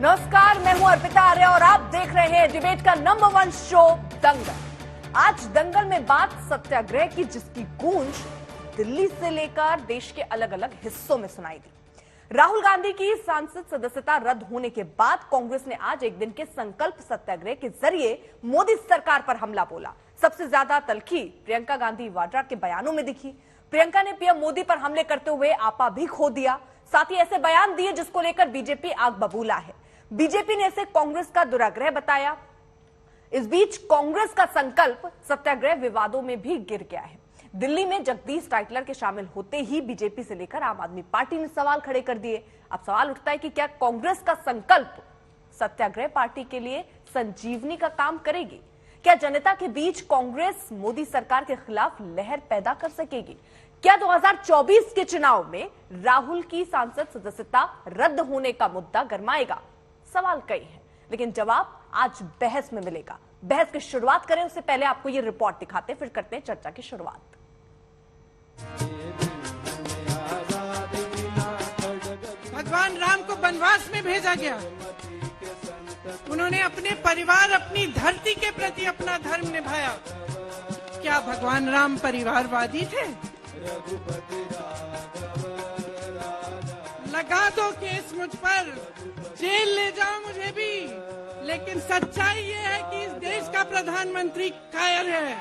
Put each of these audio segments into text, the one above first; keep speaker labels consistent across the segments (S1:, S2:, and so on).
S1: नमस्कार, मैं हूं अर्पिता आर्य और आप देख रहे हैं डिबेट का नंबर 1 शो दंगल। आज दंगल में बात सत्याग्रह की, जिसकी गूंज दिल्ली से लेकर देश के अलग अलग हिस्सों में सुनाई दी। राहुल गांधी की सांसद सदस्यता रद्द होने के बाद कांग्रेस ने आज एक दिन के संकल्प सत्याग्रह के जरिए मोदी सरकार पर हमला बोला। सबसे ज्यादा तलखी प्रियंका गांधी वाड्रा के बयानों में दिखी। प्रियंका ने पीएम मोदी पर हमले करते हुए आपा भी खो दिया, साथ ही ऐसे बयान दिए जिसको लेकर बीजेपी आग बबूला है। बीजेपी ने इसे कांग्रेस का दुराग्रह बताया। इस बीच कांग्रेस का संकल्प सत्याग्रह विवादों में भी गिर गया है। दिल्ली में जगदीश टाइटलर के शामिल होते ही बीजेपी से लेकर आम आदमी पार्टी ने सवाल खड़े कर दिए। अब सवाल उठता है कि क्या कांग्रेस का संकल्प सत्याग्रह पार्टी के लिए संजीवनी का काम करेगी? क्या जनता के बीच कांग्रेस मोदी सरकार के खिलाफ लहर पैदा कर सकेगी? क्या 2024 के चुनाव में राहुल की सांसद सदस्यता रद्द होने का मुद्दा गरमाएगा? सवाल कई हैं, लेकिन जवाब आज बहस में मिलेगा। बहस की शुरुआत करें उससे पहले आपको ये रिपोर्ट दिखाते, फिर करते हैं चर्चा की शुरुआत।
S2: भगवान राम को वनवास में भेजा गया। उन्होंने अपने परिवार, अपनी धरती के प्रति अपना धर्म निभाया। क्या भगवान राम परिवारवादी थे? लगा दो केस मुझ पर, जेल ले जाओ मुझे भी, लेकिन सच्चाई ये है कि इस देश का प्रधानमंत्री कायर है।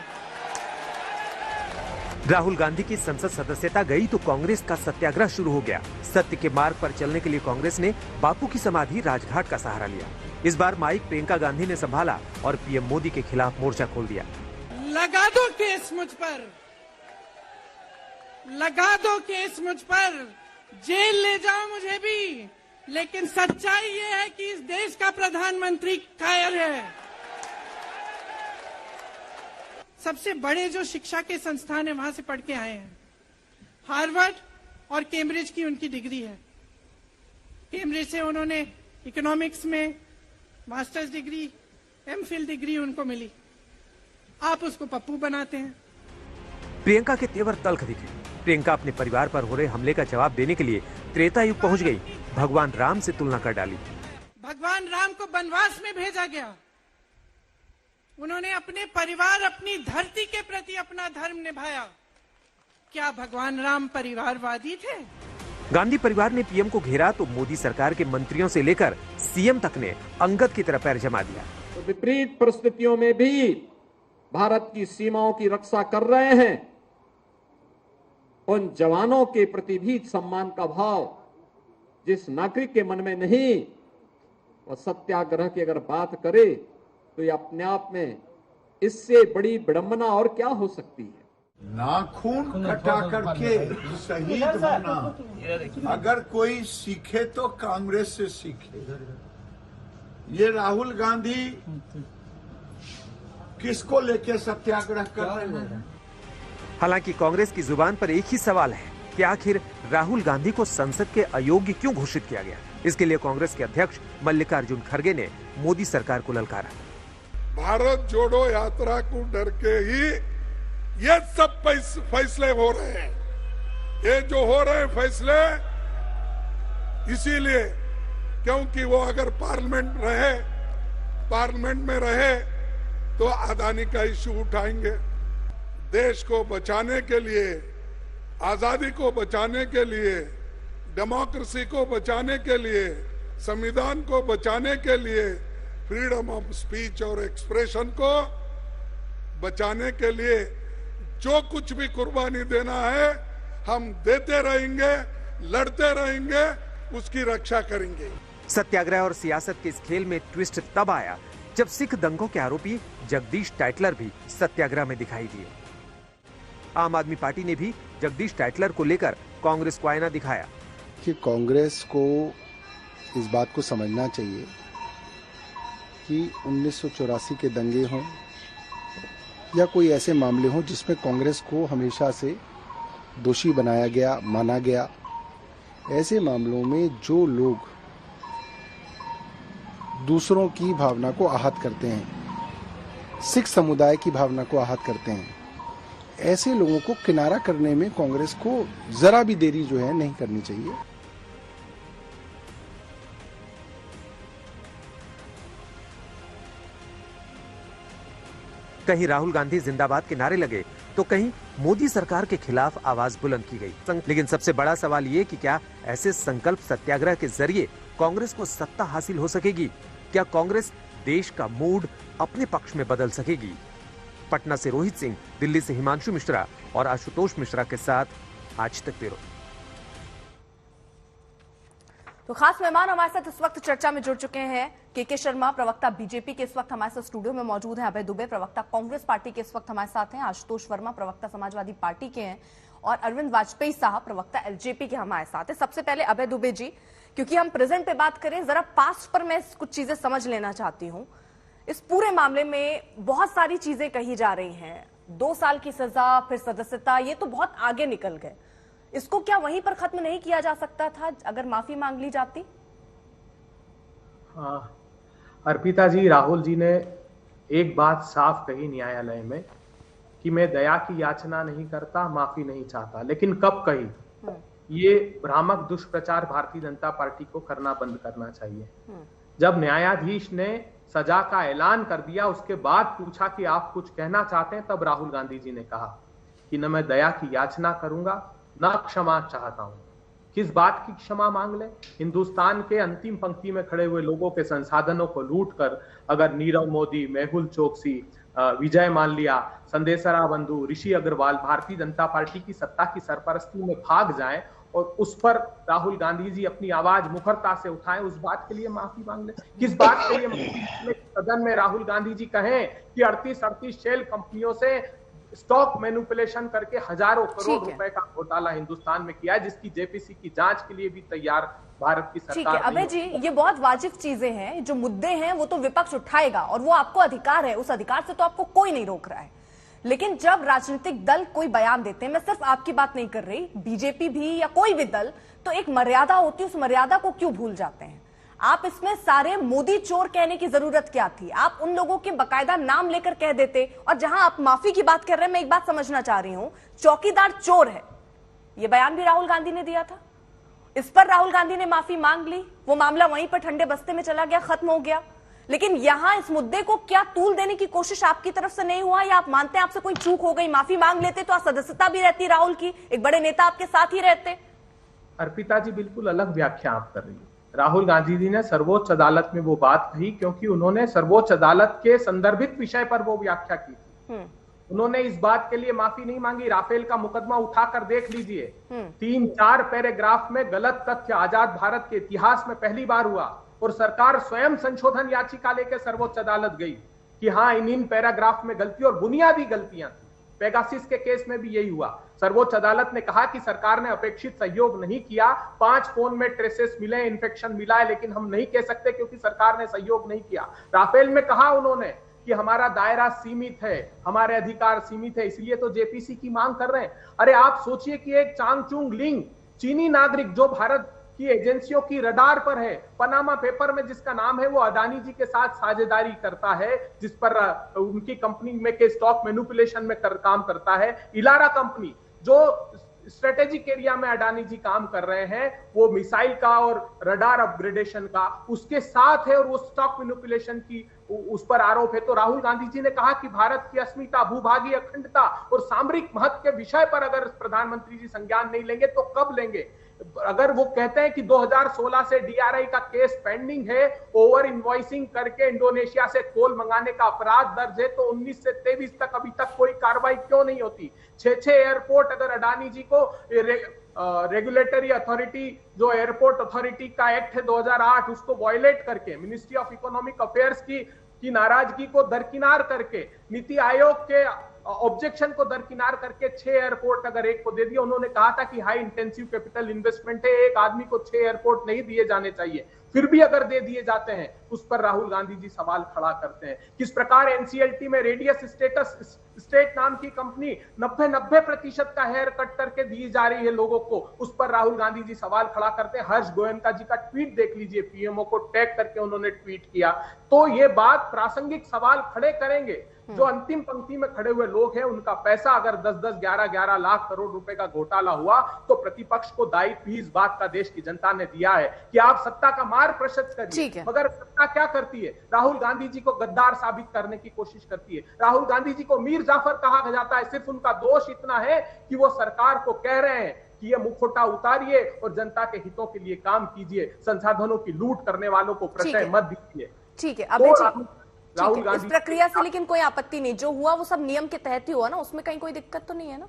S3: राहुल गांधी की संसद सदस्यता गई तो कांग्रेस का सत्याग्रह शुरू हो गया। सत्य के मार्ग पर चलने के लिए कांग्रेस ने बापू की समाधि राजघाट का सहारा लिया। इस बार माइक प्रियंका गांधी ने संभाला और पीएम मोदी के खिलाफ मोर्चा खोल दिया।
S2: लगा दो केस मुझ पर, लगा दो केस मुझ पर, जेल ले जाओ मुझे भी, लेकिन सच्चाई ये है कि इस देश का प्रधानमंत्री कायर है। सबसे बड़े जो शिक्षा के संस्थान है वहां से पढ़ के आए हैं। हार्वर्ड और कैम्ब्रिज की उनकी डिग्री है। कैम्ब्रिज से उन्होंने इकोनॉमिक्स में मास्टर्स डिग्री, एमफिल डिग्री उनको मिली। आप उसको पप्पू बनाते हैं।
S3: प्रियंका के तेवर तल्ख दिखे। प्रियंका अपने परिवार पर हो रहे हमले का जवाब देने के लिए त्रेता युग पहुंच गई। भगवान राम से तुलना कर डाली।
S2: भगवान राम को वनवास में भेजा गया। उन्होंने अपने परिवार, अपनी धरती के प्रति अपना धर्म निभाया। क्या भगवान राम परिवारवादी थे?
S3: गांधी परिवार ने पीएम को घेरा तो मोदी सरकार के मंत्रियों से लेकर सीएम तक ने अंगद की तरह पैर जमा दिया।
S4: तो विपरीत परिस्थितियों में भी भारत की सीमाओं की रक्षा कर रहे हैं। उन जवानों के प्रति भी सम्मान का भाव जिस नागरिक के मन में नहीं, वह सत्याग्रह की अगर बात करे तो ये अपने आप में इससे बड़ी विडंबना और क्या हो सकती है?
S5: नाखून कटा करके शहीद होना अगर कोई सीखे तो कांग्रेस से सीखे। ये राहुल गांधी किसको लेके सत्याग्रह कर रहे हैं?
S3: हालांकि कांग्रेस की जुबान पर एक ही सवाल है कि आखिर राहुल गांधी को संसद के अयोग्य क्यों घोषित किया गया? इसके लिए कांग्रेस के अध्यक्ष मल्लिकार्जुन खड़गे ने मोदी सरकार को ललकारा।
S6: भारत जोड़ो यात्रा को डर के ही ये सब फैसले हो रहे हैं। ये जो हो रहे हैं फैसले इसीलिए क्योंकि वो अगर पार्लियामेंट में रहे तो अदानी का इश्यू उठाएंगे। देश को बचाने के लिए, आजादी को बचाने के लिए, डेमोक्रेसी को बचाने के लिए, संविधान को बचाने के लिए, फ्रीडम ऑफ स्पीच और एक्सप्रेशन को बचाने के लिए जो कुछ भी कुर्बानी देना है हम देते रहेंगे, लड़ते रहेंगे, उसकी रक्षा करेंगे।
S3: सत्याग्रह और सियासत के इस खेल में ट्विस्ट तब आया जब सिख दंगों के आरोपी जगदीश टाइटलर भी सत्याग्रह में दिखाई दिए। आम आदमी पार्टी ने भी जगदीश टाइटलर को लेकर कांग्रेस को आईना दिखाया
S7: कि कांग्रेस को इस बात को समझना चाहिए कि 1984 के दंगे हों या कोई ऐसे मामले हों जिसमें कांग्रेस को हमेशा से दोषी बनाया गया, माना गया, ऐसे मामलों में जो लोग दूसरों की भावना को आहत करते हैं, सिख समुदाय की भावना को आहत करते हैं, ऐसे लोगों को किनारा करने में कांग्रेस को जरा भी देरी जो है नहीं करनी चाहिए।
S3: कहीं राहुल गांधी जिंदाबाद के नारे लगे तो कहीं मोदी सरकार के खिलाफ आवाज बुलंद की गई। लेकिन सबसे बड़ा सवाल ये कि क्या ऐसे संकल्प सत्याग्रह के जरिए कांग्रेस को सत्ता हासिल हो सकेगी? क्या कांग्रेस देश का मूड अपने पक्ष में बदल सकेगी? पटना से रोहित सिंह, दिल्ली से हिमांशु मिश्रा और आशुतोष मिश्रा के साथ आज तक ब्यूरो।
S1: तो खास मेहमान हमारे साथ इस वक्त चर्चा में जुड़ चुके हैं के शर्मा, प्रवक्ता बीजेपी के इस वक्त हमारे साथ स्टूडियो में मौजूद हैं। अभय दुबे, प्रवक्ता कांग्रेस पार्टी के इस वक्त हमारे साथ हैं। आशुतोष वर्मा, प्रवक्ता समाजवादी पार्टी के हैं। और अरविंद वाजपेयी साहब, प्रवक्ता एलजेपी के हमारे साथ हैं। सबसे पहले अभय दुबे जी, क्योंकि हम प्रेजेंट पे बात करें, जरा पास्ट पर मैं कुछ चीजें समझ लेना चाहती हूँ। इस पूरे मामले में बहुत सारी चीजें कही जा रही हैं, 2 साल की सजा, फिर सदस्यता, ये तो बहुत आगे निकल गए। इसको क्या वहीं पर खत्म नहीं किया जा सकता था अगर माफी मांग ली जाती?
S8: अर्पिता जी, राहुल जी ने एक बात साफ कही न्यायालय में कि मैं दया की याचना नहीं करता, माफी नहीं चाहता। लेकिन कब कही? ये भ्रामक दुष्प्रचार भारतीय जनता पार्टी को करना बंद करना चाहिए। जब न्यायाधीश ने सजा का ऐलान कर दिया, उसके बाद पूछा कि आप कुछ कहना चाहते हैं, तब राहुल गांधी जी ने कहा कि न मैं दया की याचना करूंगा, न क्षमा चाहता हूं। किस बात की क्षमा मांग ले? हिंदुस्तान के अंतिम पंक्ति में खड़े हुए लोगों के संसाधनों को लूटकर अगर नीरव मोदी, मेहुल चोकसी, विजय माल्या, संदेशरा बंधु, ऋषि अग्रवाल भारतीय जनता पार्टी की सत्ता की सरपरस्ती में भाग जाएं और उस पर राहुल गांधी जी अपनी आवाज मुखरता से उठाएं, उस बात के लिए माफी मांग ले? किस बात के लिए सदन में राहुल गांधी जी कहें कि 38 शेल कंपनियों से स्टॉक मैनिपुलेशन करके हजारों करोड़ रुपए का घोटाला हिंदुस्तान में किया है, जिसकी जेपीसी की जांच के लिए भी तैयार भारत की सरकार।
S1: ठीक है अभय जी, ये बहुत वाजिब चीजें हैं, जो मुद्दे हैं वो तो विपक्ष उठाएगा और वो आपको अधिकार है, उस अधिकार से तो आपको कोई नहीं रोक रहा है। लेकिन जब राजनीतिक दल कोई बयान देते हैं, मैं सिर्फ आपकी बात नहीं कर रही, बीजेपी भी या कोई भी दल, तो एक मर्यादा होती है, उस मर्यादा को क्यों भूल जाते हैं? आप इसमें सारे मोदी चोर कहने की जरूरत क्या थी? आप उन लोगों के बकायदा नाम लेकर कह देते। और जहां आप माफी की बात कर रहे हैं, मैं एक बात समझना चाह रही हूं, चौकीदार चोर है, यह बयान भी राहुल गांधी ने दिया था, इस पर राहुल गांधी ने माफी मांग ली, वो मामला वहीं पर ठंडे बस्ते में चला गया, खत्म हो गया। लेकिन यहां इस मुद्दे को क्या तूल देने की कोशिश आपकी तरफ से नहीं हुआ, या आप मानते हैं आपसे कोई चूक हो गई, माफी मांग लेते तो सदस्यता भी रहती राहुल की, एक बड़े नेता आपके साथ ही रहते?
S8: अर्पिता जी, बिल्कुल अलग व्याख्या आप कर रही है। राहुल गांधी जी ने सर्वोच्च अदालत में वो बात कही क्योंकि उन्होंने सर्वोच्च अदालत के संदर्भित विषय पर वो व्याख्या की थी। उन्होंने इस बात के लिए माफी नहीं मांगी। राफेल का मुकदमा उठाकर देख लीजिए, 3-4 पैराग्राफ में गलत तथ्य आजाद भारत के इतिहास में पहली बार हुआ और सरकार स्वयं संशोधन याचिका लेकर सर्वोच्च अदालत गई कि हाँ, इन पैराग्राफ में गलती और बुनियादी गलतियां थी। पेगासिस के केस में भी यही हुआ। सर्वोच्च अदालत ने कहा कि सरकार ने अपेक्षित सहयोग नहीं किया, 5 फोन में ट्रेसेस मिले, इन्फेक्शन मिला है, लेकिन हम नहीं कह सकते क्योंकि सरकार ने सहयोग नहीं किया। राफेल में कहा उन्होंने कि हमारा दायरा सीमित है, हमारे अधिकार सीमित है, इसलिए तो जेपीसी की मांग कर रहे हैं। अरे आप सोचिए कि एक चांगचुंग लिंग, चीनी नागरिक जो भारत की एजेंसियों की रडार पर है, पनामा पेपर में जिसका नाम है, वो अडानी जी के साथ साझेदारी करता है, जिस पर उनकी कंपनी में के स्टॉक मैनिपुलेशन में काम करता है। इलारा कंपनी जो स्ट्रेटेजिक एरिया में अडानी जी काम कर रहे हैं, वो मिसाइल का और रडार अपग्रेडेशन का उसके साथ है और वो स्टॉक मैनिपुलेशन की उस पर आरोप है। तो राहुल गांधी जी ने कहा कि भारत की अस्मिता, भूभागीय अखंडता और सामरिक महत्व के विषय पर अगर प्रधानमंत्री जी संज्ञान नहीं लेंगे तो कब लेंगे? अगर वो कहते हैं कि 2016 से डीआरआई का केस पेंडिंग है, ओवर इनवॉइसिंग करके इंडोनेशिया से कोल मंगाने का अपराध दर्ज है, तो 19 से 23 तक अभी तक कोई कार्रवाई क्यों नहीं होती? 6 एयरपोर्ट अगर अडानी जी को रेगुलेटरी अथॉरिटी, जो एयरपोर्ट अथॉरिटी का एक्ट है 2008, उसको वायलेट करके, मिनिस्ट्री ऑफ इकोनॉमिक अफेयर्स की नाराजगी को दरकिनार करके, नीति आयोग के ऑब्जेक्शन को दरकिनार करके 6 एयरपोर्ट अगर एक को दे दिया। उन्होंने कहा था कि हाई इंटेंसिव कैपिटल इन्वेस्टमेंट है, एक आदमी को 6 एयरपोर्ट नहीं दिए जाने चाहिए, फिर भी अगर दे दिए जाते हैं, उस पर राहुल गांधी जी सवाल खड़ा करते हैं। किस प्रकार एनसीएलटी में रेडियस स्टेट नाम की कंपनी 90% का हेयर कट करके दी जा रही है लोगों को, उस पर राहुल गांधी जी सवाल खड़ा करते हैं। हर्ष गोयनका जी का ट्वीट देख लीजिए, पीएमओ को टैग करके उन्होंने ट्वीट किया। तो ये बात प्रासंगिक सवाल खड़े करेंगे, जो अंतिम पंक्ति में खड़े हुए लोग हैं, उनका पैसा अगर 10-10, 11-11 लाख करोड़ रुपए का घोटाला हुआ तो प्रतिपक्ष को दायित्व भी इस बात का देश की जनता ने दिया है कि आप सत्ता का मार प्रशस्त करिए। मगर सत्ता क्या करती है? राहुल गांधी जी को गद्दार साबित करने की कोशिश करती है। राहुल गांधी जी को मीर जाफर कहा जाता है। सिर्फ उनका दोष इतना है कि वो सरकार को कह रहे हैं कि ये मुखौटा उतारिए और जनता के हितों के लिए काम कीजिए, संसाधनों की लूट करने वालों को प्रश्रय मत दीजिए।
S1: ठीक है, अब राहुल गांधी इस प्रक्रिया से लेकिन कोई आपत्ति नहीं, जो हुआ वो सब नियम के तहत ही हुआ ना, उसमें कहीं कोई दिक्कत तो नहीं है ना?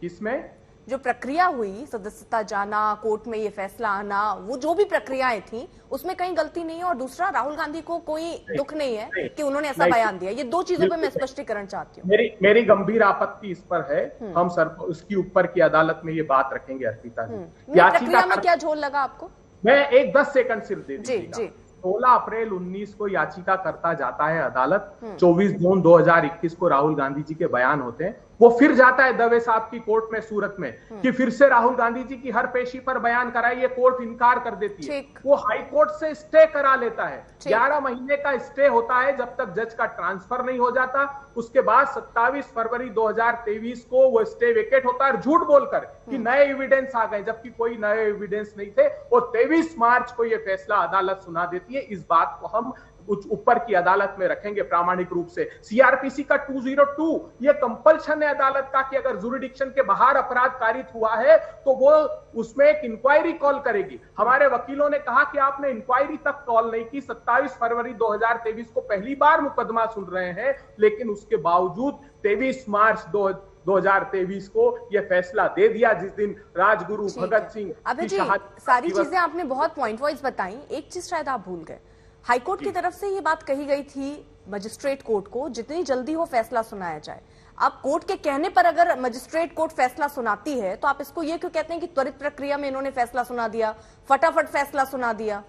S8: किसमें?
S1: जो प्रक्रिया हुई, सदस्यता जाना, कोर्ट में ये फैसला आना, वो जो भी प्रक्रियाएं थी उसमें कहीं गलती नहीं है। और दूसरा, राहुल गांधी को कोई दुख नहीं है कि उन्होंने ऐसा बयान दिया। ये दो चीजों पे मैं स्पष्टीकरण चाहती हूँ।
S8: मेरी गंभीर आपत्ति इस पर है। हम सर उसकी ऊपर की अदालत में ये बात रखेंगे अर्पिता जी।
S1: प्रक्रिया में क्या झोल लगा आपको?
S8: मैं एक 10 सेकंड सिर्फ दे दीजिएगा। 16 अप्रैल 19 को याचिका करता जाता है अदालत। 24 जून 2021 को राहुल गांधी जी के बयान होते हैं। वो फिर जाता है दवे साहब की कोर्ट में सूरत में कि फिर से राहुल गांधी जी की हर पेशी पर बयान कराए। ये कोर्ट इनकार कर देती है। वो हाई कोर्ट से स्टे करा लेता है। 11 महीने का स्टे होता है जब तक जज का ट्रांसफर नहीं हो जाता। उसके बाद 27 फरवरी 2023 को वो स्टे वेकेट होता है झूठ बोलकर कि नए एविडेंस आ गए, जबकि कोई नए एविडेंस नहीं थे। और 23 मार्च को ये फैसला अदालत सुना देती है। इस बात को हम ऊपर की अदालत में रखेंगे प्रामाणिक रूप से। सीआरपीसी का 202 ये कंपल्शन है अदालत का कि अगर जुरिडिक्शन के बाहर अपराध कारित हुआ है तो वो उसमें एक इंक्वायरी कॉल करेगी। हमारे वकीलों ने कहा कि आपने इंक्वायरी तक कॉल नहीं की। 27 फरवरी 2023 को पहली बार मुकदमा सुन रहे हैं, लेकिन उसके बावजूद 23 मार्च 2023 को यह फैसला दे दिया, जिस दिन राजगुरु भगत सिंह की शहादत।
S1: सारी चीजें आपने बहुत पॉइंट वाइज बताई। एक चीज शायद आप भूल गए, हाईकोर्ट की तरफ से ये बात कही गई थी मजिस्ट्रेट कोर्ट को जितनी जल्दी हो फैसला सुनाया जाए। अब कोर्ट के कहने पर अगर मजिस्ट्रेट कोर्ट फैसला सुनाती है तो आप इसको ये क्यों कहते हैं कि त्वरित प्रक्रिया में इन्होंने फैसला सुना दिया, फटाफट फैसला सुना दिया?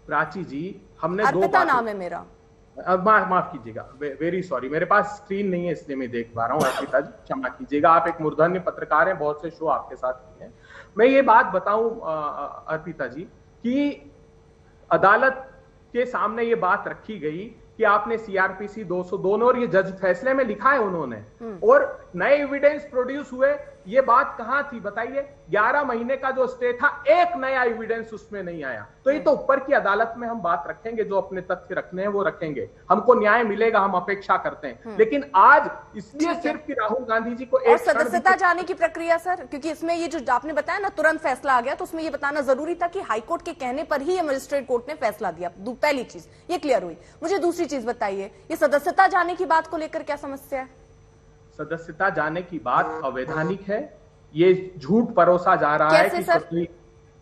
S8: प्राची जी, हमने
S1: अर्पिता नाम है मेरा।
S8: माफ कीजिएगा, वेरी सॉरी, मेरे पास स्क्रीन नहीं है इसलिए मैं देख पा रहा हूँ। अर्पिता जी क्षमा कीजिएगा, आप एक मूर्धन्य पत्रकार हैं, बहुत से शो आपके साथ हैं। मैं ये बात बताऊं अर्पिता जी कि अदालत के सामने ये बात रखी गई कि आपने सीआरपीसी 202 और ये जज फैसले में लिखा है उन्होंने, और नए एविडेंस प्रोड्यूस हुए। ये बात कहां थी बताइए? 11 महीने का जो स्टे था, एक नया एविडेंस उसमें नहीं आया। तो ये तो ऊपर की अदालत में हम बात रखेंगे, जो अपने तथ्य रखने हैं वो रखेंगे, हमको न्याय मिलेगा, हम अपेक्षा करते हैं। लेकिन आज इसलिए सिर्फ कि राहुल गांधी जी को एक
S1: सदस्यता जाने की प्रक्रिया सर, क्योंकि इसमें ये जो आपने बताया ना तुरंत फैसला आ गया, तो उसमें ये बताना जरूरी था कि हाईकोर्ट के कहने पर ही मजिस्ट्रेट कोर्ट ने फैसला दिया। पहली चीज ये क्लियर हुई। मुझे दूसरी चीज बताइए, ये सदस्यता जाने की बात को लेकर क्या समस्या है?
S8: सदस्यता जाने की बात अवैधानिक है। ये झूठ परोसा जा रहा है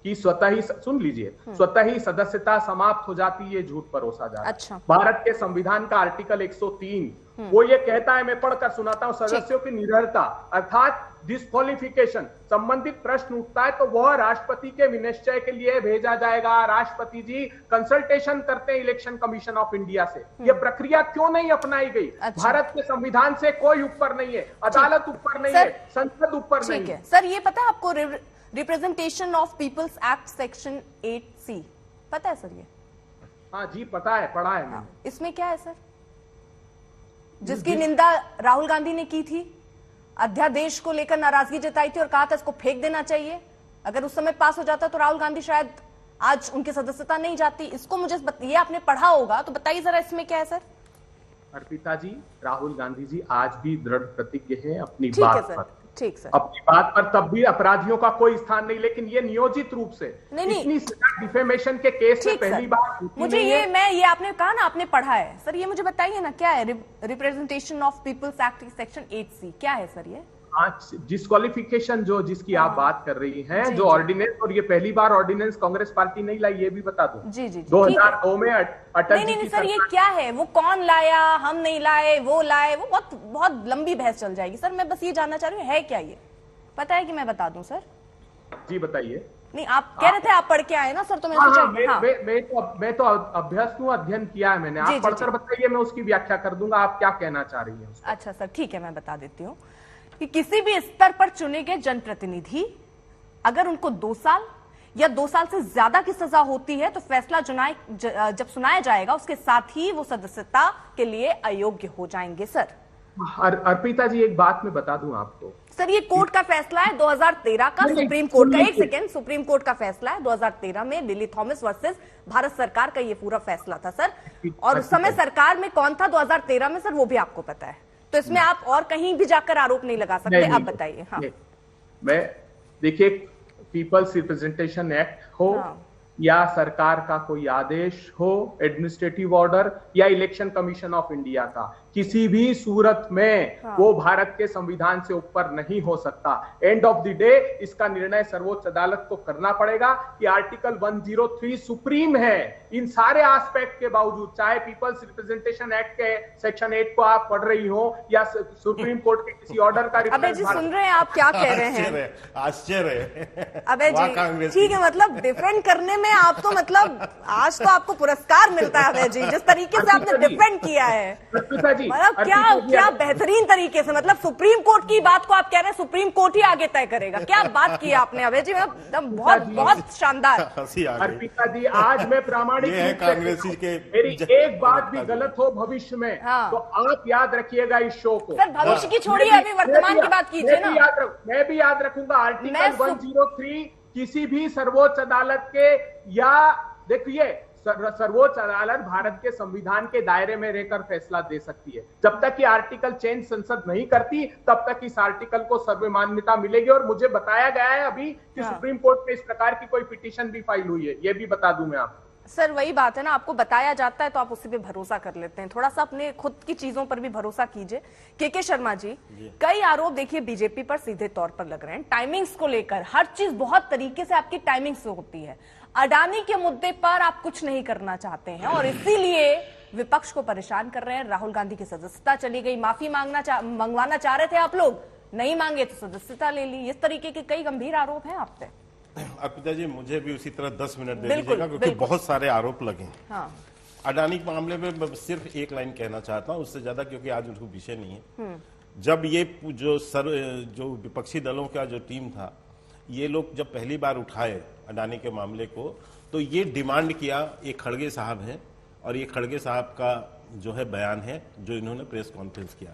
S8: कि स्वतः ही, सुन लीजिए, स्वतः ही सदस्यता समाप्त हो जाती है, ये झूठ परोसा जा रहा है।
S1: अच्छा।
S8: भारत के संविधान का आर्टिकल 103 वो ये कहता है, मैं पढ़कर सुनाता हूं, सदस्यों की निरर्हता अर्थात डिस्क्वालिफिकेशन संबंधित प्रश्न उठता है तो वह राष्ट्रपति के विनिश्चय के लिए भेजा जाएगा। राष्ट्रपति जी कंसल्टेशन करते हैं इलेक्शन कमीशन ऑफ इंडिया से। यह प्रक्रिया क्यों नहीं अपनाई गई?
S1: अच्छा।
S8: भारत के संविधान से कोई ऊपर नहीं है, अदालत ऊपर नहीं है, संसद ऊपर नहीं है।
S1: सर ये पता है आपको representation of people's act section 8C पता है सर? ये
S8: हाँ जी पता है, पढ़ा है मैंने।
S1: इसमें क्या है सर? जिसकी निंदा राहुल गांधी ने की थी, अध्यादेश को लेकर नाराजगी जताई थी और कहा था इसको फेंक देना चाहिए। अगर उस समय पास हो जाता तो राहुल गांधी शायद आज उनकी सदस्यता नहीं जाती। इसको मुझे ये आपने पढ़ा होगा तो बताइए जरा इसमें क्या है सर?
S8: अर्पिता जी, राहुल गांधी जी आज भी दृढ़ प्रतिज्ञ हैं अपनी बात पर।
S1: ठीक सर,
S8: अपनी बात पर तब भी अपराधियों का कोई स्थान नहीं, लेकिन ये नियोजित रूप से इतनी डिफेमेशन के केस में पहली बार
S1: मुझे ये आपने कहा ना आपने पढ़ा है सर, ये मुझे बताइए ना क्या है representation of people's act section 8C क्या है सर? ये
S8: डिस्क्वालिफिकेशन जो जिसकी आप बात कर रही हैं, जो ऑर्डिनेंस, और ये पहली बार ऑर्डिनेंस कांग्रेस पार्टी नहीं लाई, ये भी बता दूं।
S1: जी जी
S8: 2002 में अटल जी
S1: नहीं सर, ये क्या है? वो कौन लाया? हम नहीं लाए, वो लाए, वो बहुत लंबी बहस चल जाएगी सर। मैं बस ये जानना चाह रही हूँ है क्या ये, पता है कि मैं बता दूं सर?
S8: जी बताइए।
S1: नहीं आप कह रहे थे आप पढ़ के आए ना सर, तो मैं
S8: मैं तो अभ्यस्त हूँ, अध्ययन किया है मैंने। आप पढ़कर बताइए, मैं उसकी व्याख्या कर दूंगा आप क्या कहना चाह रही हैं।
S1: अच्छा सर ठीक है, मैं बता देती हूँ कि किसी भी स्तर पर चुने गए जनप्रतिनिधि अगर उनको 2 साल या 2 साल से ज्यादा की सजा होती है तो फैसला जब सुनाया जाएगा उसके साथ ही वो सदस्यता के लिए अयोग्य हो जाएंगे। सर
S8: अर्पिता जी, एक बात मैं बता दूं आपको
S1: सर, ये कोर्ट का फैसला है 2013 का, सुप्रीम कोर्ट का। एक सेकेंड, सुप्रीम कोर्ट का फैसला है 2013 में, लिली थॉमस वर्सेस भारत सरकार का ये पूरा फैसला था सर। और उस समय सरकार में कौन था 2013 में सर, वो भी आपको पता है, तो इसमें आप और कहीं भी जाकर आरोप नहीं लगा सकते। आप बताइए। हाँ,
S8: मैं देखिए, पीपल्स रिप्रेजेंटेशन एक्ट हो या सरकार का कोई आदेश हो, एडमिनिस्ट्रेटिव ऑर्डर या इलेक्शन कमीशन ऑफ इंडिया का, किसी भी सूरत में वो भारत के संविधान से ऊपर नहीं हो सकता। एंड ऑफ द डे इसका निर्णय सर्वोच्च अदालत को करना पड़ेगा कि आर्टिकल 103 सुप्रीम है। इन सारे एस्पेक्ट के बावजूद, चाहे पीपल्स रिप्रेजेंटेशन एक्ट के सेक्शन 8 को आप पढ़ रही हो या सुप्रीम कोर्ट के किसी ऑर्डर का,
S1: अबे जी सुन रहे हैं आप क्या कह रहे हैं?
S9: आश्चर्य।
S1: अबे जी ठीक है, मतलब डिफेंड करने में आप तो, मतलब आज तो आपको पुरस्कार मिलता है अबे जी, जिस तरीके से आपने डिफेंड किया है, मतलब क्या बेहतरीन तरीके से। मतलब सुप्रीम कोर्ट की बात को आप कह रहे हैं सुप्रीम कोर्ट ही आगे तय करेगा, क्या बात की आपने अभय जी, मतलब बहुत बहुत शानदार।
S8: अर्पिता जी, आज मैं प्रामाणिक
S9: कांग्रेसी के,
S8: मेरी एक बात भी गलत हो भविष्य में तो आप याद रखिएगा इस शो को।
S1: सर भविष्य की छोड़िए, अभी वर्तमान की बात कीजिए ना।
S8: मैं भी याद रखूंगा आर्टिकल 103 किसी भी सर्वोच्च अदालत के, या देखिए सर्वोच्च अदालत भारत के संविधान के दायरे में रहकर फैसला दे सकती है। जब तक ये आर्टिकल चेंज संसद नहीं करती तब तक इस आर्टिकल को सर्व मान्यता मिलेगी। और मुझे बताया गया है अभी कि सुप्रीम कोर्ट में इस प्रकार की कोई पिटीशन भी फाइल हुई है, ये भी बता दूं मैं आपको।
S1: सर वही बात है ना, आपको बताया जाता है तो आप उसी पे भरोसा कर लेते हैं। थोड़ा सा अपने खुद की चीजों पर भी भरोसा कीजिए। के शर्मा जी, कई आरोप देखिए बीजेपी पर सीधे तौर पर लग रहे हैं, टाइमिंग्स को लेकर। हर चीज बहुत तरीके से आपकी टाइमिंग्स होती है। अडानी के मुद्दे पर आप कुछ नहीं करना चाहते हैं और इसीलिए विपक्ष को परेशान कर रहे हैं। राहुल गांधी की सदस्यता चली गई, माफी मंगवाना चाह रहे थे आप लोग, नहीं मांगे तो सदस्यता ले ली। इस तरीके के कई गंभीर आरोप हैं आप पे।
S9: अर्पिता जी, मुझे भी उसी तरह 10 मिनट दे दीजिएगा क्योंकि बहुत सारे आरोप लगे।
S1: हाँ।
S9: अडानी के मामले में मैं सिर्फ एक लाइन कहना चाहता हूं, उससे ज्यादा, क्योंकि आज उनको विषय नहीं है। जब ये जो विपक्षी दलों का जो टीम था, ये लोग जब पहली बार उठाए अडानी के मामले को, तो ये डिमांड किया, ये खड़गे साहब हैं और ये खड़गे साहब का जो है बयान है जो इन्होंने प्रेस कॉन्फ्रेंस किया।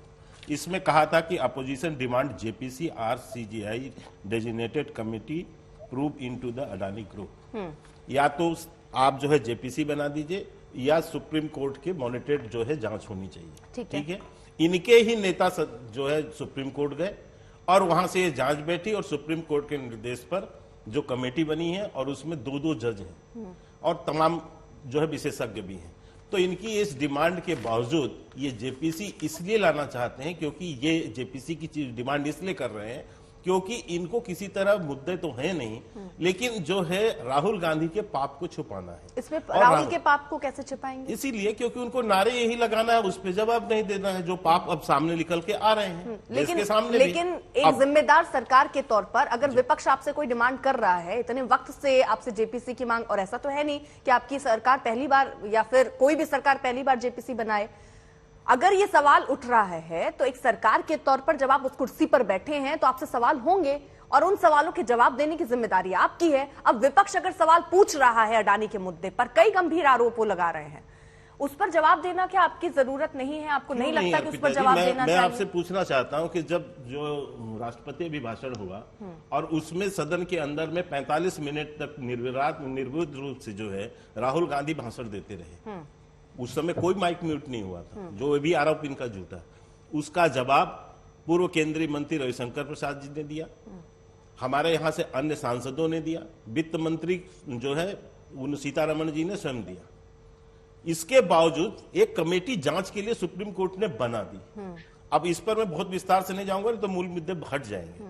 S9: इसमें कहा था कि opposition demand JPC or CJI designated committee probe into the Adani group. या तो आप जो है जेपीसी बना दीजिए या सुप्रीम कोर्ट के मॉनिटर्ड जो है जांच होनी चाहिए। ठीक है। इनके ही नेता जो है सुप्रीम कोर्ट गए और वहां से ये जांच बैठी और सुप्रीम कोर्ट के निर्देश पर जो कमेटी बनी है और उसमें 2 जज हैं और तमाम जो है विशेषज्ञ भी हैं। तो इनकी इस डिमांड के बावजूद ये जेपीसी इसलिए लाना चाहते हैं, क्योंकि ये जेपीसी की डिमांड इसलिए कर रहे हैं क्योंकि इनको किसी तरह मुद्दे तो है नहीं, लेकिन जो है राहुल गांधी के पाप को छुपाना है।
S1: इसमें राहुल के पाप को कैसे छुपाएंगे?
S9: इसीलिए क्योंकि उनको नारे यही लगाना है, उस पर जवाब नहीं देना है, जो पाप अब सामने निकल के आ रहे हैं
S1: लेकिन एक जिम्मेदार सरकार के तौर पर अगर विपक्ष आपसे कोई डिमांड कर रहा है, इतने वक्त से आपसे जेपीसी की मांग, और ऐसा तो है नहीं कि आपकी सरकार पहली बार या फिर कोई भी सरकार पहली बार जेपीसी बनाए, अगर ये सवाल उठ रहा है तो एक सरकार के तौर पर जब आप उस कुर्सी पर बैठे हैं तो आपसे सवाल होंगे और उन सवालों के जवाब देने की जिम्मेदारी आपकी है। अब विपक्ष अगर सवाल पूछ रहा है अडानी के मुद्दे पर, कई गंभीर आरोप लगा रहे हैं, उस पर जवाब देना क्या आपकी जरूरत नहीं है? आपको नहीं लगता कि उस पर जवाब देना चाहिए?
S9: मैं आपसे पूछना चाहता हूं कि जब जो राष्ट्रपति अभिभाषण हुआ और उसमें सदन के अंदर में 45 मिनट तक निर्विवाद रूप से जो है राहुल गांधी भाषण देते रहे, उस समय कोई माइक म्यूट नहीं हुआ था, जो भी आरोप इनका झूठा, उसका जवाब पूर्व केंद्रीय मंत्री रविशंकर प्रसाद जी ने दिया, हमारे यहां से अन्य सांसदों ने दिया, वित्त मंत्री जो है उन सीतारमण जी ने स्वयं दिया। इसके बावजूद एक कमेटी जांच के लिए सुप्रीम कोर्ट ने बना दी। अब इस पर मैं बहुत विस्तार से नहीं जाऊंगा, तो मूल मुद्दे हट जाएंगे।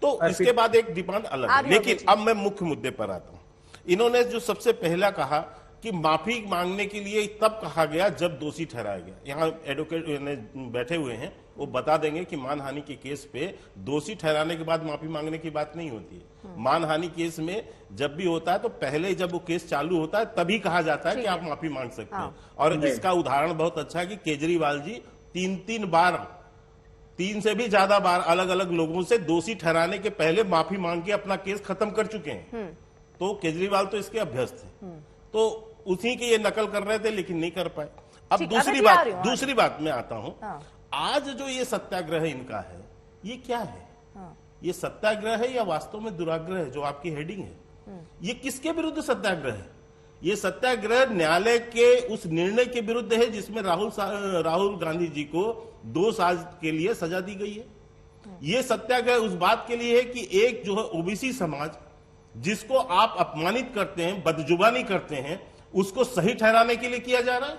S9: तो इसके बाद एक डिमांड अलग है, लेकिन अब मैं मुख्य मुद्दे पर आता हूं। इन्होंने जो सबसे पहला कहा कि माफी मांगने के लिए तब कहा गया जब दोषी ठहराया गया। यहाँ एडवोकेट बैठे हुए हैं, वो बता देंगे कि मानहानि के केस पे दोषी ठहराने के बाद माफी मांगने की बात नहीं होती है। मानहानि केस में जब भी होता है तो पहले जब वो केस चालू होता है तभी कहा जाता है कि आप माफी मांग सकते हैं। और इसका उदाहरण बहुत अच्छा है कि केजरीवाल जी 3 बार 3 से भी ज्यादा बार अलग अलग लोगों से दोषी ठहराने के पहले माफी मांग के अपना केस खत्म कर चुके हैं। तो केजरीवाल तो इसके अभ्यस्त थे, तो उसी की ये नकल कर रहे थे लेकिन नहीं कर पाए। अब दूसरी बात में आता हूं। आज जो ये सत्याग्रह इनका है, ये क्या है? ये सत्याग्रह है या वास्तव में दुराग्रह है? जो आपकी हेडिंग है, ये किसके विरुद्ध सत्याग्रह है? ये सत्याग्रह न्यायालय के उस निर्णय के विरुद्ध है जिसमें राहुल गांधी जी को 2 साल के लिए सजा दी गई है। ये सत्याग्रह उस बात के लिए है कि एक जो है ओबीसी समाज, जिसको आप अपमानित करते हैं, बदजुबानी करते हैं, उसको सही ठहराने के लिए किया जा रहा है।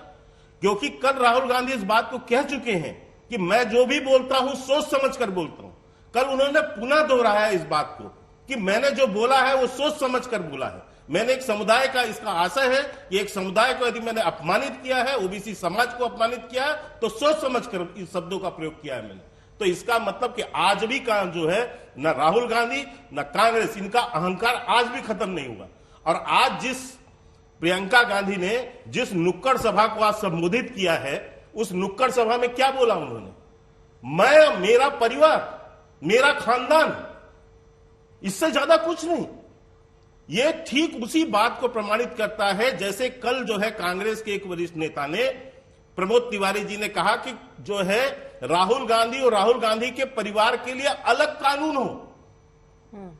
S9: क्योंकि कल राहुल गांधी इस बात को कह चुके हैं कि मैं जो भी बोलता हूं सोच समझ कर बोलता हूं। कल उन्होंने पुनः दोहराया इस बात को कि मैंने जो बोला है वो सोच समझ कर बोला है। मैंने एक समुदाय का, इसका आशय है कि एक समुदाय को यदि मैंने अपमानित किया है, ओबीसी समाज को अपमानित किया है, तो सोच समझ कर इस शब्दों का प्रयोग किया है मैंने। तो इसका मतलब कि आज भी का जो है न राहुल गांधी न कांग्रेस, इनका अहंकार आज भी खत्म नहीं हुआ। और आज जिस प्रियंका गांधी ने जिस नुक्कड़ सभा को आज संबोधित किया है, उस नुक्कड़ सभा में क्या बोला उन्होंने? मैं, मेरा परिवार, मेरा खानदान, इससे ज्यादा कुछ नहीं। ये ठीक उसी बात को प्रमाणित करता है जैसे कल जो है कांग्रेस के एक वरिष्ठ नेता ने, प्रमोद तिवारी जी ने कहा कि जो है राहुल गांधी और राहुल गांधी के परिवार के लिए अलग कानून हो।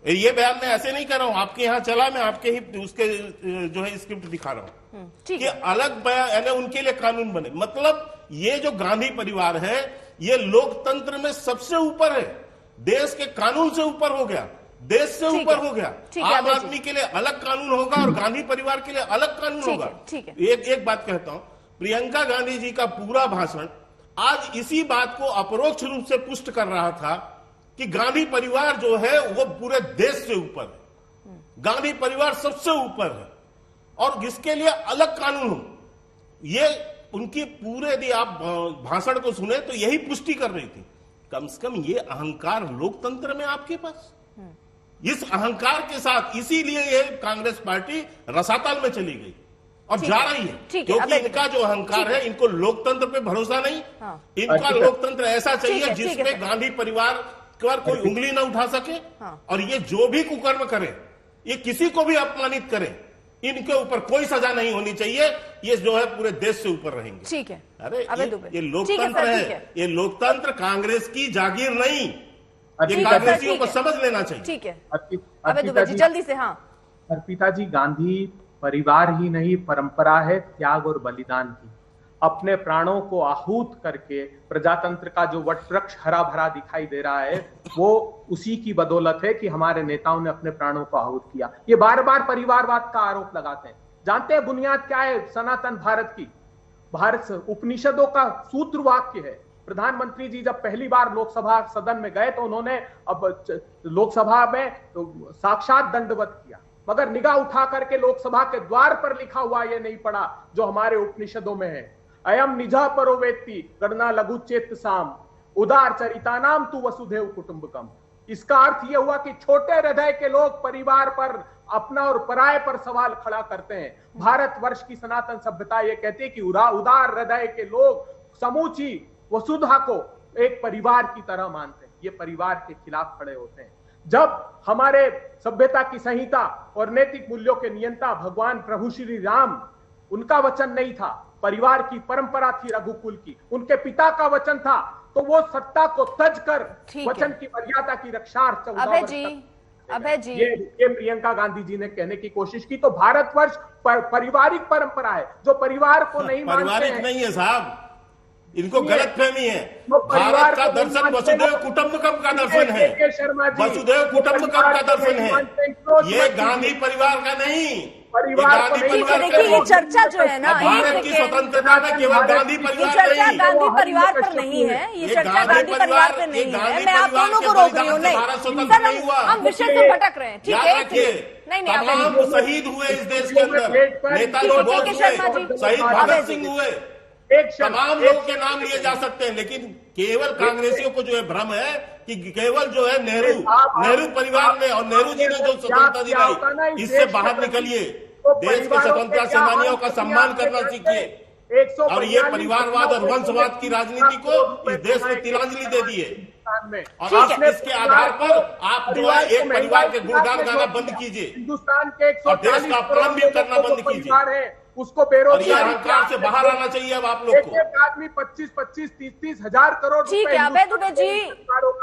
S9: ये बयान मैं ऐसे नहीं कर रहा हूं, आपके यहां चला, मैं आपके ही उसके जो है स्क्रिप्ट दिखा रहा हूं कि अलग बयान, यानी उनके लिए कानून बने। मतलब ये जो गांधी परिवार है, ये लोकतंत्र में सबसे ऊपर है, देश के कानून से ऊपर हो गया, देश से ऊपर हो गया। आम आदमी के लिए अलग कानून होगा और गांधी परिवार के लिए अलग कानून होगा। एक बात कहता हूं, प्रियंका गांधी जी का पूरा भाषण आज इसी बात को अपरोक्ष रूप से पुष्ट कर रहा था कि गांधी परिवार जो है वो पूरे देश से ऊपर है, गांधी परिवार सबसे ऊपर है और इसके लिए अलग कानून हो। ये उनकी पूरे, यदि आप भाषण को सुने तो यही पुष्टि कर रही थी। कम से कम ये अहंकार लोकतंत्र में आपके पास, इस अहंकार के साथ इसीलिए ये कांग्रेस पार्टी रसातल में चली गई और जा रही है, क्योंकि इनका जो अहंकार है, इनको लोकतंत्र पे भरोसा नहीं। इनका लोकतंत्र ऐसा चाहिए जिसमें गांधी परिवार पर कोई उंगली ना उठा सके और ये जो भी कुकर्म करे, ये किसी को भी अपमानित करे, इनके ऊपर कोई सजा नहीं होनी चाहिए। ये जो है पूरे देश से ऊपर रहेंगे।
S1: ठीक है।
S9: अरे ये लोकतंत्र है, ये लोकतंत्र कांग्रेस की जागीर नहीं, ये कांग्रेसियों को समझ लेना चाहिए।
S1: ठीक है, अर्पिता जी जल्दी से। हाँ
S8: अर्पिता जी, गांधी परिवार ही नहीं, परंपरा है त्याग और बलिदान की। अपने प्राणों को आहूत करके प्रजातंत्र का जो वटवृक्ष हरा भरा दिखाई दे रहा है, वो उसी की बदौलत है कि हमारे नेताओं ने अपने प्राणों को आहूत किया। ये बार बार परिवारवाद का आरोप लगाते हैं। जानते हैं बुनियाद क्या है सनातन भारत की? भारत उपनिषदों का सूत्र वाक्य है। प्रधानमंत्री जी जब पहली बार लोकसभा सदन में गए तो उन्होंने अब लोकसभा में साक्षात दंडवत किया, मगर निगाह उठा करके लोकसभा के द्वार पर लिखा हुआ ये नहीं पढ़ा जो हमारे उपनिषदों में है, अयम निजा परो वेत्ति गणना लघु चेत साम उदार चरिता नाम तू वसुधैव कुटुंबकम। इसका अर्थ यह हुआ कि छोटे हृदय के लोग परिवार पर, अपना और पराये पर सवाल खड़ा करते हैं। भारतवर्ष की सनातन सभ्यता यह कहती है कि उदार हृदय के लोग समूची वसुधा को एक परिवार की तरह मानते हैं, ये परिवार के खिलाफ खड़े होते हैं। जब हमारे सभ्यता की संहिता और नैतिक मूल्यों के नियंता भगवान प्रभु श्री राम, उनका वचन नहीं था, परिवार की परंपरा थी रघुकुल की, उनके पिता का वचन था, तो वो सत्ता को तज कर वचन की मर्यादा की रक्षा
S1: अभय जी
S8: ये प्रियंका गांधी जी ने कहने की कोशिश की। तो भारतवर्ष पारिवारिक परंपरा है, जो परिवार को नहीं मानते हैं,
S9: नहीं है साहब, इनको गलत फहमी है। भारत का दर्शन वसुधैव कुटुंबकम का दर्शन है, वसुधैव कुटुंबकम का दर्शन है, ये गांधी परिवार का नहीं।
S1: ये चर्चा जो है ना,
S9: भारत की स्वतंत्रता में केवल गांधी परिवार
S1: चर्चा गांधी परिवार पर नहीं है, ये चर्चा गांधी परिवार पर नहीं है। मैं आप दोनों को रोक रही हूँ। नहीं, हम विषय से भटक रहे हैं। ठीक है,
S9: तमाम शहीद हुए इस देश के अंदर, नेताजी बहुत हुए, शहीद भगत सिंह हुए, तमाम लोग के नाम लिए जा सकते हैं, लेकिन केवल कांग्रेसियों को जो है भ्रम है कि केवल जो है नेहरू परिवार में और नेहरू जी ने जो स्वतंत्रता दिलाई, इससे बाहर निकलिए, देश के स्वतंत्रता सेनानियों का सम्मान करना सीखिए। और ये परिवारवाद और वंशवाद की राजनीति को इस देश में तिलांजलि दे दी है। और आप इसके आधार पर आप जो है एक परिवार के गुणगान गाना बंद कीजिए,
S8: हिंदुस्तान के
S9: और देश का अपमान भी करना बंद कीजिए,
S8: उसको
S9: और ये
S8: बेरोजगारी
S9: अहंकार से बाहर आना चाहिए अब आप लोग को।
S8: एक आदमी 25-30 हजार करोड़
S1: ठीक है अवैध दुबे जी,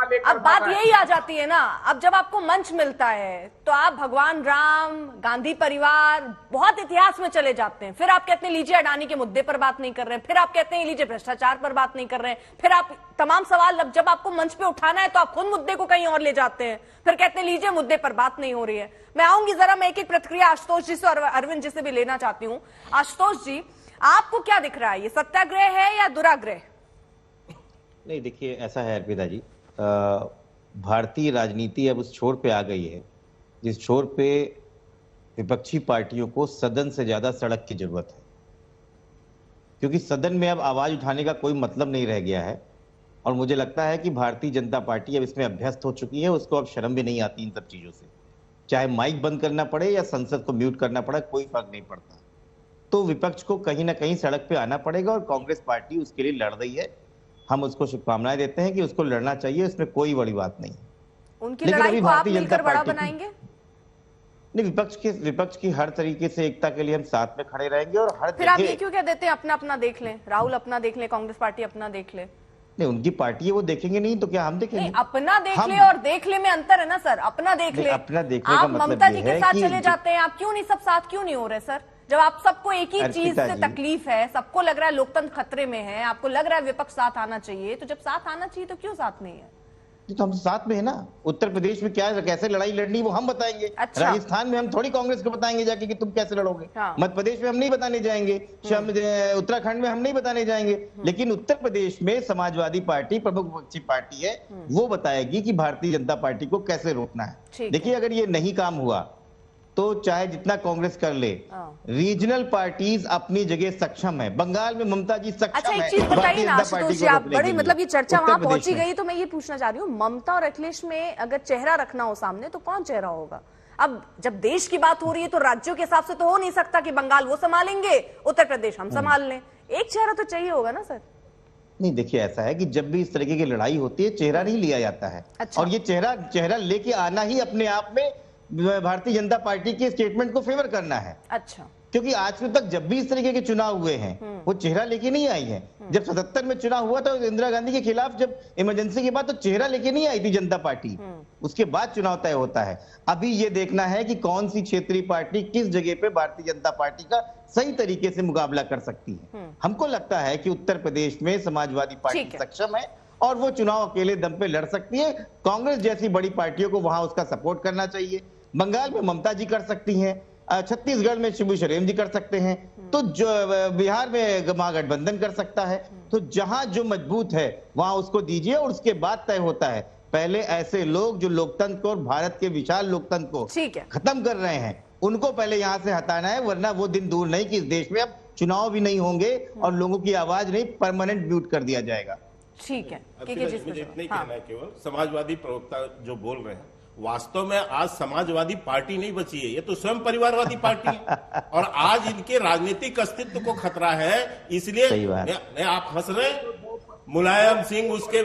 S8: लेकर
S1: अब बात यही आ जाती है ना, अब जब आपको मंच मिलता है तो आप भगवान राम, गांधी परिवार, बहुत इतिहास में चले जाते हैं, फिर आप कहते हैं लीजिए अडानी के मुद्दे पर बात नहीं कर रहे हैं, फिर आप कहते हैं लीजिए भ्रष्टाचार पर बात नहीं कर रहे हैं, फिर आप तमाम सवाल जब आपको मंच पे उठाना है तो आप खुद मुद्दे को कहीं और ले जाते हैं, फिर कहते हैं लीजिए मुद्दे पर बात नहीं हो रही है। मैं आऊंगी जरा, मैं एक एक प्रतिक्रिया आशुतोष जी से और अरविंद जी से भी लेना चाहती हूं। आशुतोष जी, आपको क्या दिख रहा है, ये सत्याग्रह है या दुराग्रह?
S10: नहीं, देखिए ऐसा है अर्पिता जी, भारतीय राजनीति अब उस छोर पे आ गई है जिस छोर पे विपक्षी पार्टियों को सदन से ज्यादा सड़क की जरूरत है, क्योंकि सदन में अब आवाज उठाने का कोई मतलब नहीं रह गया है। और मुझे लगता है कि भारतीय जनता पार्टी अब इसमें अभ्यस्त हो चुकी है, उसको अब शर्म भी नहीं आती इन सब चीजों से, चाहे माइक बंद करना पड़े या संसद को म्यूट करना पड़े, कोई फर्क नहीं पड़ता। तो विपक्ष को कहीं ना कहीं सड़क पे आना पड़ेगा और कांग्रेस पार्टी उसके लिए लड़ रही है। हम उसको शुभकामनाएं देते हैं कि उसको लड़ना चाहिए, इसमें कोई बड़ी बात नहीं।
S1: उनकी लड़ाई को आप मिलकर बड़ा बनाएंगे?
S10: नहीं, विपक्ष की हर तरीके से एकता के लिए हम साथ में खड़े रहेंगे। और हर
S1: फिर आप ये क्यों कह देते हैं अपना अपना देख लें, राहुल अपना देख लें, कांग्रेस पार्टी अपना देख ले?
S10: नहीं, उनकी पार्टी है, वो देखेंगे नहीं तो क्या हम देखेंगे?
S1: नहीं, अपना देख ले और देख ले में अंतर है ना सर। अपना देख ले,
S10: अपना देखने का
S1: आप
S10: मतलब
S1: ममता जी
S10: ये
S1: के
S10: है
S1: साथ
S10: कि
S1: चले जाते हैं, आप क्यों नहीं सब साथ क्यों नहीं हो रहे सर? जब आप सबको एक ही चीज से तकलीफ है, सबको लग रहा है लोकतंत्र खतरे में है, आपको लग रहा है विपक्ष साथ आना चाहिए, तो जब साथ आना चाहिए तो क्यों साथ नहीं है?
S10: तो हम साथ में है ना। उत्तर प्रदेश में क्या कैसे लड़ाई लड़नी वो हम बताएंगे।
S1: अच्छा।
S10: राजस्थान में हम थोड़ी कांग्रेस को बताएंगे जाके कि तुम कैसे लड़ोगे।
S1: हाँ।
S10: मध्य प्रदेश में हम नहीं बताने जाएंगे, उत्तराखंड में हम नहीं बताने जाएंगे, लेकिन उत्तर प्रदेश में समाजवादी पार्टी प्रमुख विपक्षी पार्टी है, वो बताएगी कि भारतीय जनता पार्टी को कैसे रोकना है। देखिए, अगर ये नहीं काम हुआ तो चाहे जितना कांग्रेस कर ले, रीजनल पार्टीज अपनी जगह सक्षम है। बंगाल में ममता जी सक्षम
S1: अच्छा,
S10: है।
S1: एक चीज बताइए ना आशुतोष जी, आप बड़ी मतलब ये चर्चा वहां पहुंची गई तो मैं ये पूछना चाह रही हूँ, ममता और अखिलेश में अगर चेहरा रखना हो सामने तो कौन चेहरा होगा? अब जब देश की बात हो रही है तो राज्यों के हिसाब से तो हो नहीं सकता कि बंगाल वो संभालेंगे, उत्तर प्रदेश हम संभाल लें। एक चेहरा तो चाहिए होगा ना सर?
S10: नहीं, देखिए ऐसा है कि जब भी इस तरीके की लड़ाई होती है चेहरा नहीं लिया जाता है।
S1: अच्छा।
S10: और ये चेहरा लेके आना ही अपने आप में भारतीय जनता पार्टी के स्टेटमेंट को फेवर करना है।
S1: अच्छा।
S10: क्योंकि आज तक जब भी इस तरीके के चुनाव हुए हैं वो चेहरा लेके नहीं आई है। जब 77 में चुनाव हुआ तो इंदिरा गांधी के खिलाफ जब इमरजेंसी के बाद तो चेहरा लेके नहीं आई थी जनता पार्टी, उसके बाद चुनाव तय होता है। अभी ये देखना है कि कौन सी क्षेत्रीय पार्टी किस जगह पे भारतीय जनता पार्टी का सही तरीके से मुकाबला कर सकती है। हमको लगता है कि उत्तर प्रदेश में समाजवादी पार्टी सक्षम है और वो चुनाव अकेले दम पे लड़ सकती है। कांग्रेस जैसी बड़ी पार्टियों को वहां उसका सपोर्ट करना चाहिए। बंगाल में ममता जी कर सकती हैं, छत्तीसगढ़ में शिबू सोरेन जी कर सकते हैं, तो जो बिहार में महागठबंधन कर सकता है। तो जहां जो मजबूत है वहां उसको दीजिए और उसके बाद तय होता है। पहले ऐसे लोग जो लोकतंत्र को और भारत के विशाल लोकतंत्र को खत्म कर रहे हैं उनको पहले यहां से हटाना है, वरना वो दिन दूर नहीं कि इस देश में अब चुनाव भी नहीं होंगे और लोगों की आवाज नहीं परमानेंट म्यूट कर दिया जाएगा।
S1: ठीक है,
S9: इतना ही कहना है केवल समाजवादी प्रवक्ता जो बोल रहे हैं, वास्तव में आज समाजवादी पार्टी नहीं बची है, ये तो स्वयं परिवारवादी पार्टी है और आज इनके राजनीतिक अस्तित्व को खतरा है। इसलिए आप हंस रहे, मुलायम सिंह, उसके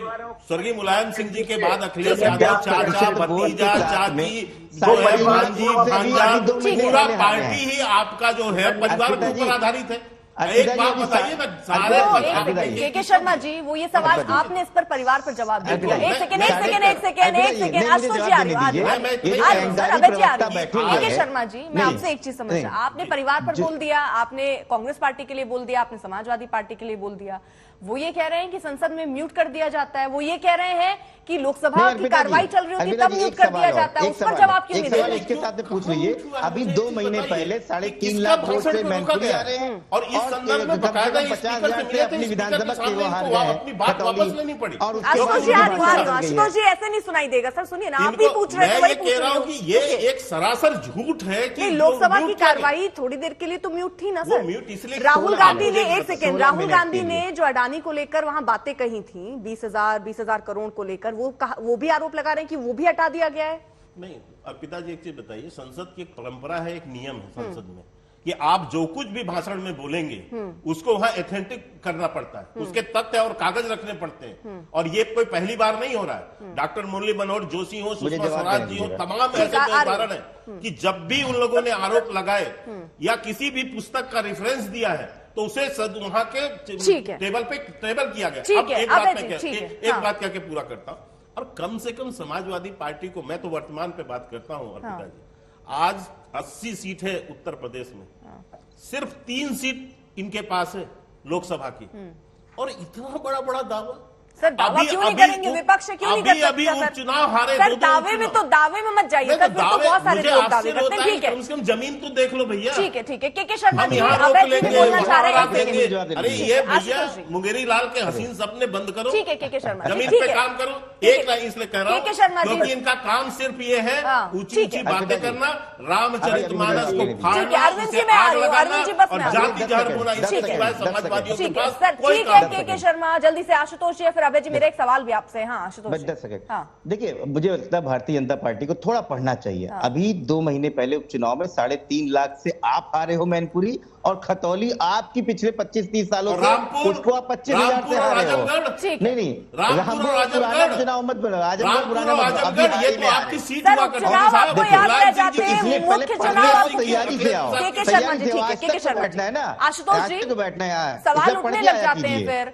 S9: स्वर्गीय मुलायम सिंह जी के बाद अखिलेश यादव, चाचा, भतीजा, चाची, जो है भांजी, भांजा, पूरा पार्टी ही आपका जो है परिवार के ऊपर आधारित है। एक बात बताइए ना, सारे
S1: के शर्मा जी, वो ये सवाल आपने इस पर परिवार पर जवाब दे दिया। एक सेकेंड आशुतोष जी आ रही हूँ। के शर्मा जी, मैं आपसे एक चीज समझ, आपने परिवार पर बोल दिया, आपने कांग्रेस पार्टी के लिए बोल दिया, आपने समाजवादी पार्टी के लिए बोल दिया। वो ये कह रहे हैं कि संसद में म्यूट कर दिया जाता है, वो ये कह रहे हैं कि लोकसभा की कार्रवाई चल रही होती है तब म्यूट कर दिया जाता है। उस पर जवाब क्यों नहीं दे रहे?
S10: इसके साथ पूछ लीजिए, अभी 2 महीने पहले 3.5 लाख वोट से मैनपुरी आ रहे हैं
S9: और इस संदर्भ में बकायदा
S10: 50,000 से अपनी विधानसभा के वो हार गए हैं।
S9: अपनी बात वापस लेनी पड़ी।
S1: आशुतोष जी ऐसे नहीं सुनाई देगा सर, सुनिए ना, आप भी पूछ रहे हैं।
S9: मैं ये कह रहा हूँ कि ये एक सरासर झूठ है कि
S1: लोकसभा की कार्रवाई थोड़ी देर के लिए तो म्यूट थी ना सर।
S9: म्यूट इसलिए
S1: राहुल गांधी ने, एक सेकेंड, राहुल गांधी ने जो अडानी को लेकर वहां बातें कही थी 20,000 करोड़ को लेकर, वो भी आरोप लगा रहे हैं कि वो भी हटा दिया गया है।
S9: नहीं, अर्पिता जी एक चीज बताइए, संसद की एक परंपरा है, एक नियम है संसद में कि आप जो कुछ भी भाषण में बोलेंगे उसको वहां एथेंटिक करना पड़ता है, उसके तथ्य और कागज रखने पड़ते हैं। और ये कोई पहली बार नहीं हो रहा है। डॉक्टर मुरली मनोहर जोशी हो, सुषमा स्वराज जी हो, तमाम ऐसे उदाहरण है कि जब भी उन लोगों ने आरोप लगाए या किसी भी पुस्तक का रेफरेंस दिया है तो उसे वहां के टेबल किया गया। अब एक बात कह के पूरा करता हूं, और कम से कम समाजवादी पार्टी को, मैं तो वर्तमान पे बात करता हूं अर्पिता जी, आज 80 सीट है उत्तर प्रदेश में, सिर्फ 3 सीट इनके पास है लोकसभा की, और इतना बड़ा बड़ा दावा।
S1: सर दावा क्यों नहीं करेंगे? विपक्ष क्यों नहीं कर
S9: अभी
S1: सकता?
S9: उपचुनाव हारे,
S1: सर दावे में तो मत जाइए सर, फिर तो बहुत सारे लोग दावे करते हैं। ठीक है,
S9: कम से कम जमीन तो देख लो भैया।
S1: ठीक है। के शर्मा
S9: हम
S1: जी
S9: यहाँ
S1: अभय
S9: रोक
S1: जी भी
S9: लेंगे,
S1: बोलना चाह रहे
S9: वहाँ
S1: हैं।
S9: लेंगे। अरे ये भैया मुंगेरी लाल के हसीन सपने बंद करो।
S1: ठीक है के शर्मा जी,
S9: जमीन
S1: ठीक
S9: पे
S1: है।
S9: काम करो। एक नहीं, इसलिए कह रहा
S1: के शर्मा
S9: हूँ
S1: जी,
S9: क्योंकि इनका काम सिर्फ ये है ऊंची ऊंची बातें करना, रामचरितमानस को फाड़ना,
S1: अरविंद जी
S9: उसे
S1: मैं आ
S9: आग
S1: रही हूँ,
S9: लगाना
S1: अरविंद जी बस
S9: और
S1: मैं
S9: जाति जहर बोना, इसके
S1: ठीक है।
S9: सिवाय समाजवादियों के
S1: ठीक है
S9: पास
S1: सर,
S9: कोई
S1: ठीक
S9: काम
S1: है के शर्मा, जल्दी से आशुतोष जी, फिर अभय जी, मेरा एक सवाल भी आपसे। हाँ आशुतोष जी।
S10: 10 सेकंड। देखिए, मुझे लगता है भारतीय जनता पार्टी को थोड़ा पढ़ना चाहिए। अभी 2 महीने पहले उपचुनाव में 3.5 लाख से आप हारे हो मैनपुरी, और खतौली आपकी पिछले 25-30 सालों से उसको आप 25,000 से हारे हो। नहीं रामपुर पुराना चुनाव मत बोलो, आजमगढ़ पुराना मत बोलो।
S9: ये तो आपकी सीट हुआ करती है साहब।
S10: इसलिए पहले तैयारी से आओ,
S1: के शर्मा जी, ठीक है के शर्मा
S10: बैठना है ना,
S1: आशुतोष जी
S10: बैठना है,
S1: सवाल उठने लग जाते हैं फिर।